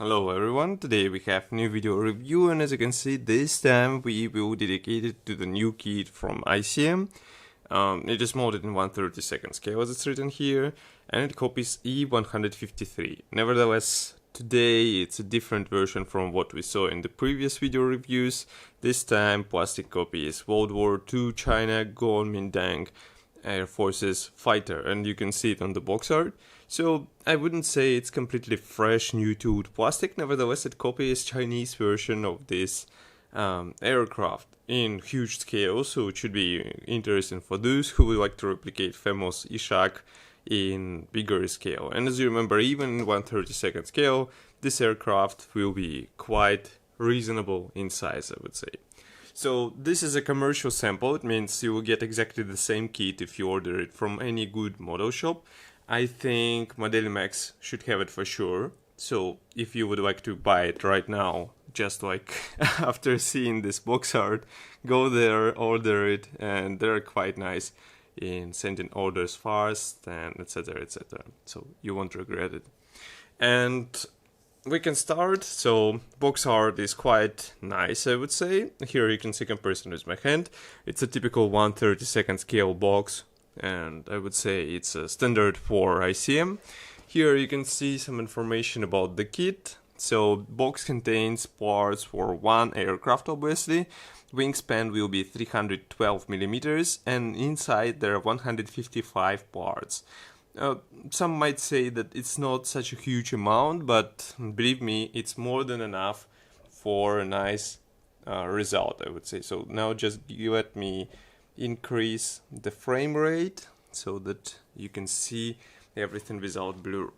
Hello everyone, today we have new video review, and as you can see this time we will dedicate it to the new kit from ICM. It is molded in 1/32 scale as it's written here, and it copies I-153. Nevertheless, today it's a different version from what we saw in the previous video reviews. This time plastic copy is World War II China Guominadang Air Forces fighter, and you can see it on the box art. So I wouldn't say it's completely fresh, new tooled plastic. Nevertheless, it copies Chinese version of this aircraft in huge scale, so it should be interesting for those who would like to replicate famous Ishak in bigger scale. And as you remember, even in 1/32 scale, this aircraft will be quite reasonable in size, I would say. So this is a commercial sample. It means you will get exactly the same kit if you order it from any good model shop. I think Model Max should have it for sure. So if you would like to buy it right now, just like after seeing this box art, go there, order it, and they're quite nice in sending orders fast and etc, etc. So you won't regret it. And we can start. So box art is quite nice, I would say. Here you can see comparison with my hand. It's a typical 1/32 scale box, and I would say it's a standard for ICM. Here you can see some information about the kit. So box contains parts for one aircraft, obviously. Wingspan will be 312 millimeters, and inside there are 155 parts. Some might say that it's not such a huge amount, but believe me, it's more than enough for a nice result, I would say. So now just let me increase the frame rate so that you can see everything without blur.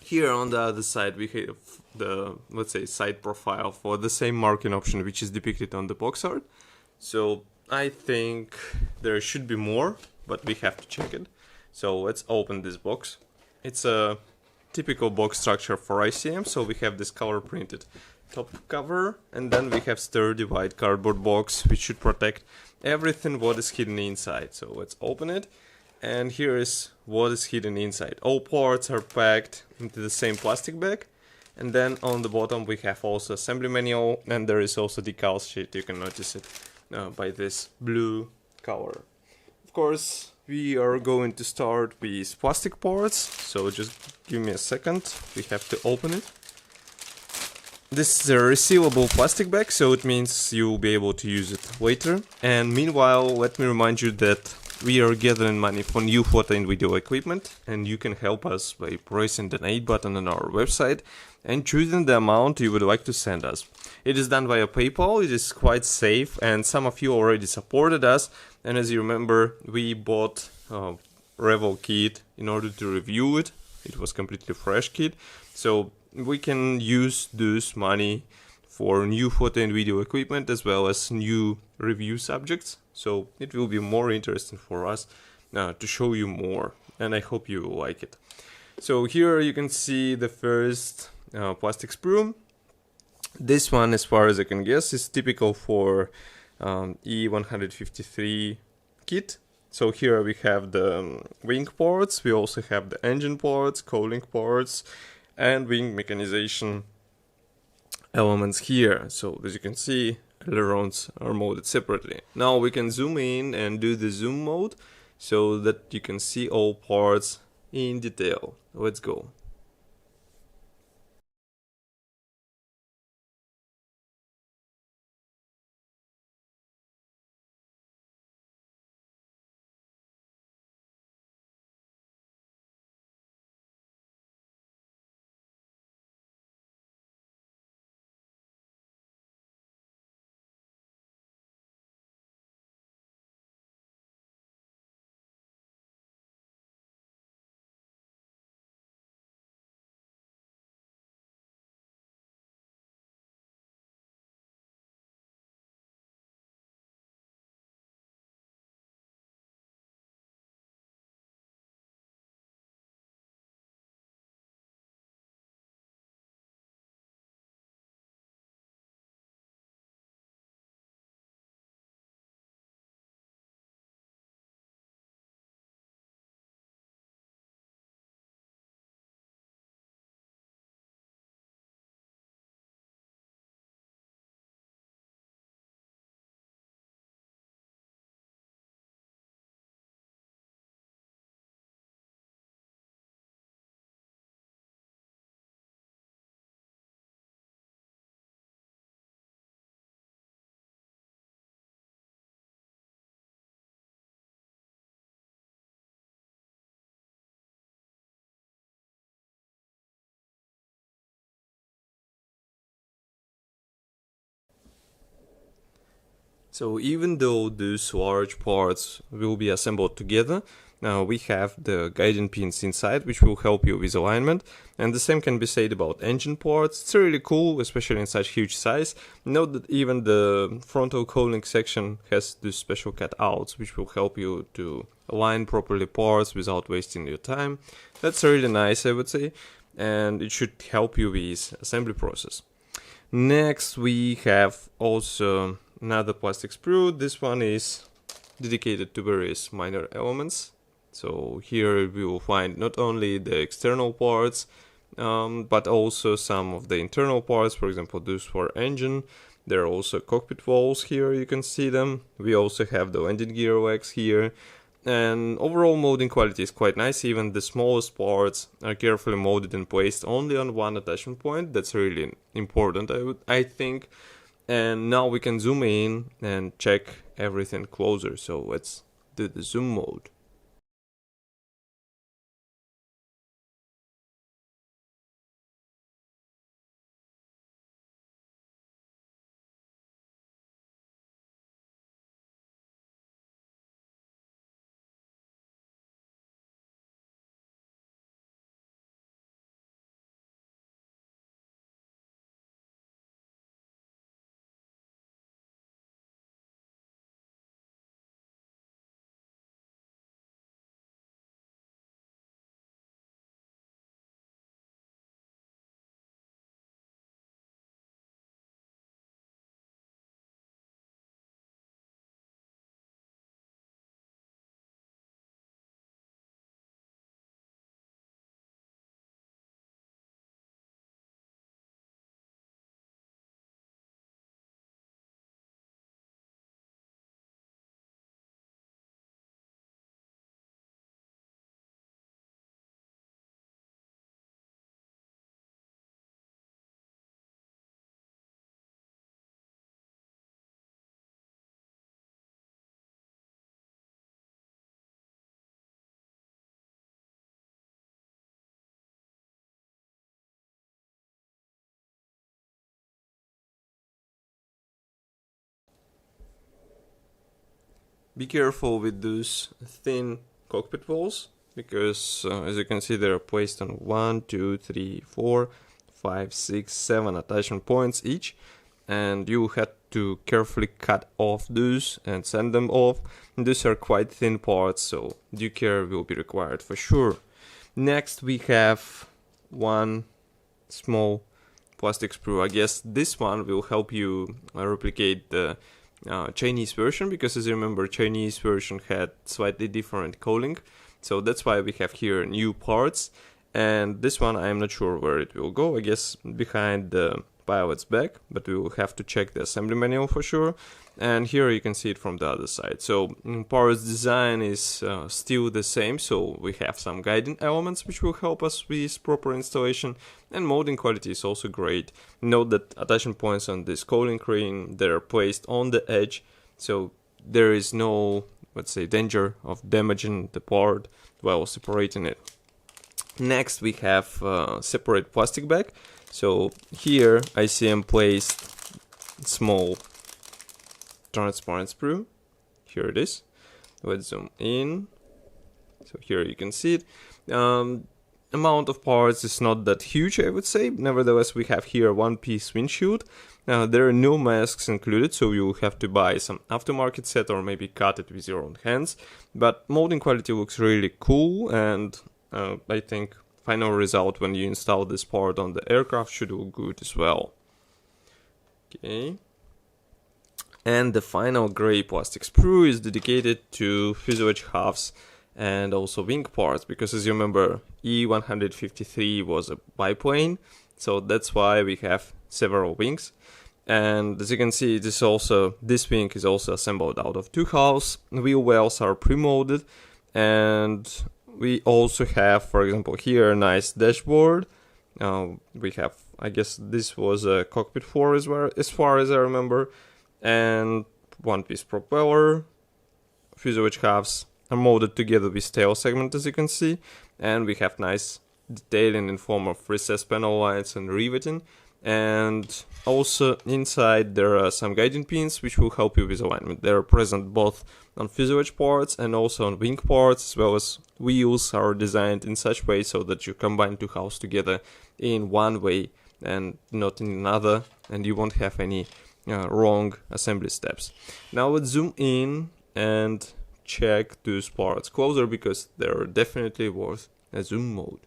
Here on the other side we have the, let's say, side profile for the same marking option which is depicted on the box art. So I think there should be more, but we have to check it. So let's open this box. It's a typical box structure for ICM. So we have this color printed top cover, and then we have sturdy white cardboard box which should protect everything what is hidden inside. So let's open it, and here is what is hidden inside. All parts are packed into the same plastic bag, and then on the bottom we have also assembly manual, and there is also decal sheet. You can notice it by this blue color. Of course, we are going to start with plastic parts, so just give me a second, we have to open it. This is a resealable plastic bag, so it means you'll be able to use it later. And meanwhile, let me remind you that we are gathering money for new photo and video equipment, and you can help us by pressing the donate button on our website and choosing the amount you would like to send us. It is done via PayPal. It is quite safe, and some of you already supported us. And as you remember, we bought a Revel kit in order to review it. It was completely fresh kit, so we can use this money for new photo and video equipment as well as new review subjects. So it will be more interesting for us to show you more, and I hope you like it. So here you can see the first plastic sprue. This one, as far as I can guess, is typical for I-153 kit. So here we have the wing parts, we also have the engine parts, cooling parts, and wing mechanization elements here. So as you can see, ailerons are molded separately. Now we can zoom in and do the zoom mode so that you can see all parts in detail. Let's go. So even though these large parts will be assembled together, we have the guiding pins inside, which will help you with alignment. And the same can be said about engine parts. It's really cool, especially in such huge size. Note that even the frontal cowling section has these special cutouts, which will help you to align properly parts without wasting your time. That's really nice, I would say, and it should help you with assembly process. Next, we have also another plastic sprue. This one is dedicated to various minor elements. So here we will find not only the external parts, but also some of the internal parts. For example, those for engine. There are also cockpit walls here, you can see them. We also have the landing gear legs here. And overall molding quality is quite nice. Even the smallest parts are carefully molded and placed only on one attachment point. That's really important, I think. And now we can zoom in and check everything closer. So let's do the zoom mode. Be careful with those thin cockpit walls, because as you can see, they are placed on 1, 2, 3, 4, 5, 6, 7 attachment points each, and you have to carefully cut off those and send them off. And these are quite thin parts, so due care will be required for sure. Next, we have one small plastic sprue. I guess this one will help you replicate the Chinese version, because as you remember, Chinese version had slightly different cowling, so that's why we have here new parts. And this one, I am not sure where it will go. I guess behind the pilot's back, but we will have to check the assembly manual for sure. And here you can see it from the other side. So parts design is still the same, so we have some guiding elements which will help us with proper installation, and molding quality is also great. Note that attachment points on this cowling ring, they are placed on the edge, so there is no, let's say, danger of damaging the part while separating it. Next, we have separate plastic bag. So here ICM placed small transparent sprue. Here it is. Let's zoom in. So here you can see it. Amount of parts is not that huge, I would say. Nevertheless, we have here one-piece windshield. There are no masks included, so you will have to buy some aftermarket set or maybe cut it with your own hands. But molding quality looks really cool, and I think final result when you install this part on the aircraft should look good as well. Okay. And the final gray plastic sprue is dedicated to fuselage halves and also wing parts, because as you remember, I-153 was a biplane, so that's why we have several wings. And as you can see, this wing is also assembled out of two halves. Wheel wells are pre-molded, and we also have, for example, here a nice dashboard. We have, I guess this was a cockpit floor as well, as far as I remember, and one-piece propeller. Fuselage halves are molded together with tail segment, as you can see, and we have nice detailing in form of recessed panel lines and riveting. And also inside there are some guiding pins which will help you with alignment. They are present both on fuselage parts and also on wing parts, as well as wheels are designed in such way so that you combine two halves together in one way and not in another, and you won't have any wrong assembly steps. Now let's zoom in and check those parts closer, because they're definitely worth a zoom mode.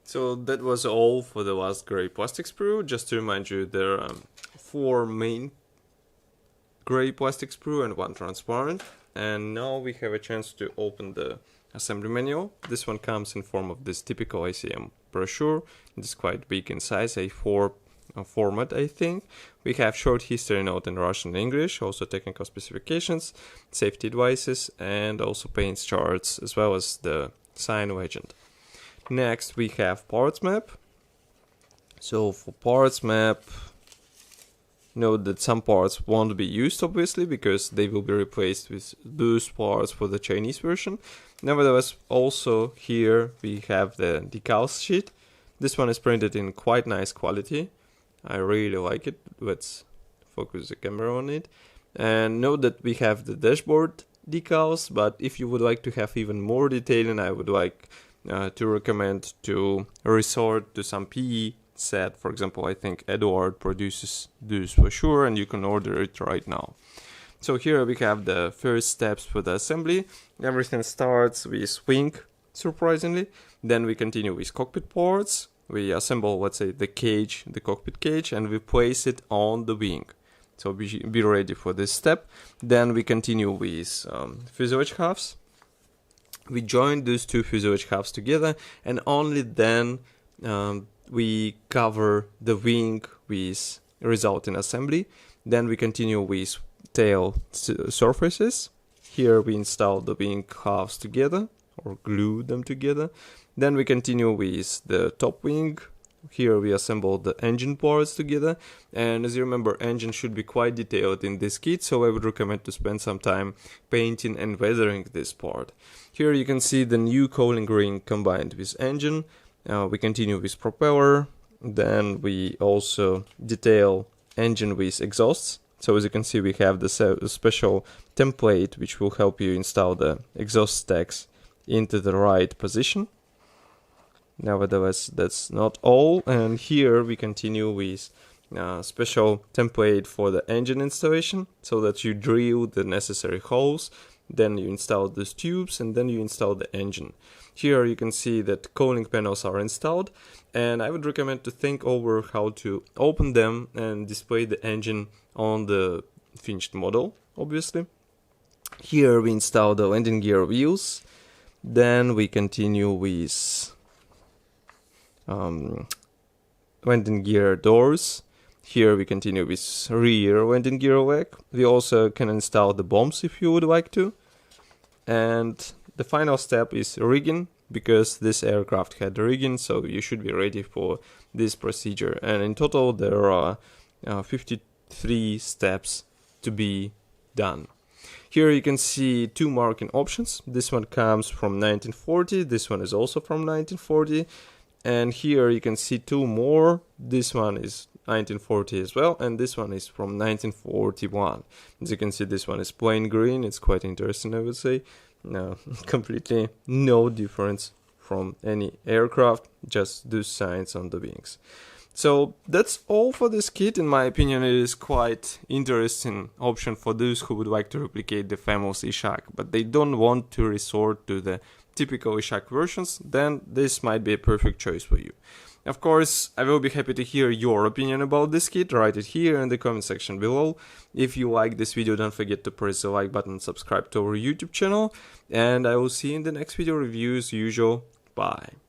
So that was all for the last gray plastic sprue. Just to remind you, there are 4 main gray plastic sprue and 1 transparent. And now we have a chance to open the assembly manual. This one comes in form of this typical ICM brochure. It's quite big in size, A4 format, I think. We have short history note in Russian and English, also technical specifications, safety advices, and also paints charts, as well as the sign legend. Next we have parts map. So for parts map, note that some parts won't be used, obviously, because they will be replaced with those parts for the Chinese version. Nevertheless, also here we have the decals sheet. This one is printed in quite nice quality. I really like it. Let's focus the camera on it. And note that we have the dashboard decals, but if you would like to have even more detailing, I would like to recommend to resort to some PE set. For example, I think Edward produces those for sure, and you can order it right now. So here we have the first steps for the assembly. Everything starts with wing, surprisingly. Then we continue with cockpit parts. We assemble, let's say, the cage, the cockpit cage, and we place it on the wing. So be ready for this step. Then we continue with fuselage halves. We join those 2 fuselage halves together, and only then we cover the wing with resulting assembly. Then we continue with tail surfaces. Here we install the wing halves together, or glue them together. Then we continue with the top wing. Here we assemble the engine parts together, and as you remember, engine should be quite detailed in this kit, so I would recommend to spend some time painting and weathering this part. Here you can see the new cooling ring combined with engine. We continue with propeller, then we also detail engine with exhausts. So as you can see, we have the special template which will help you install the exhaust stacks into the right position. Nevertheless, that's not all, and here we continue with special template for the engine installation, so that you drill the necessary holes, then you install these tubes, and then you install the engine. Here you can see that cooling panels are installed, and I would recommend to think over how to open them and display the engine on the finished model, obviously. Here we install the landing gear wheels, then we continue with landing gear doors. Here we continue with rear landing gear leg. We also can install the bombs if you would like to. And the final step is rigging, because this aircraft had rigging, so you should be ready for this procedure. And in total there are 53 steps to be done. Here you can see two marking options. This one comes from 1940, this one is also from 1940. And here you can see two more. This one is 1940 as well, and this one is from 1941. As you can see, this one is plain green. It's quite interesting, I would say. No, completely no difference from any aircraft, just those signs on the wings. So that's all for this kit. In my opinion, it is quite interesting option for those who would like to replicate the famous Ishak, but they don't want to resort to the typical Ishak versions. Then this might be a perfect choice for you. Of course, I will be happy to hear your opinion about this kit. Write it here in the comment section below. If you like this video, don't forget to press the like button and subscribe to our YouTube channel. And I will see you in the next video review as usual. Bye.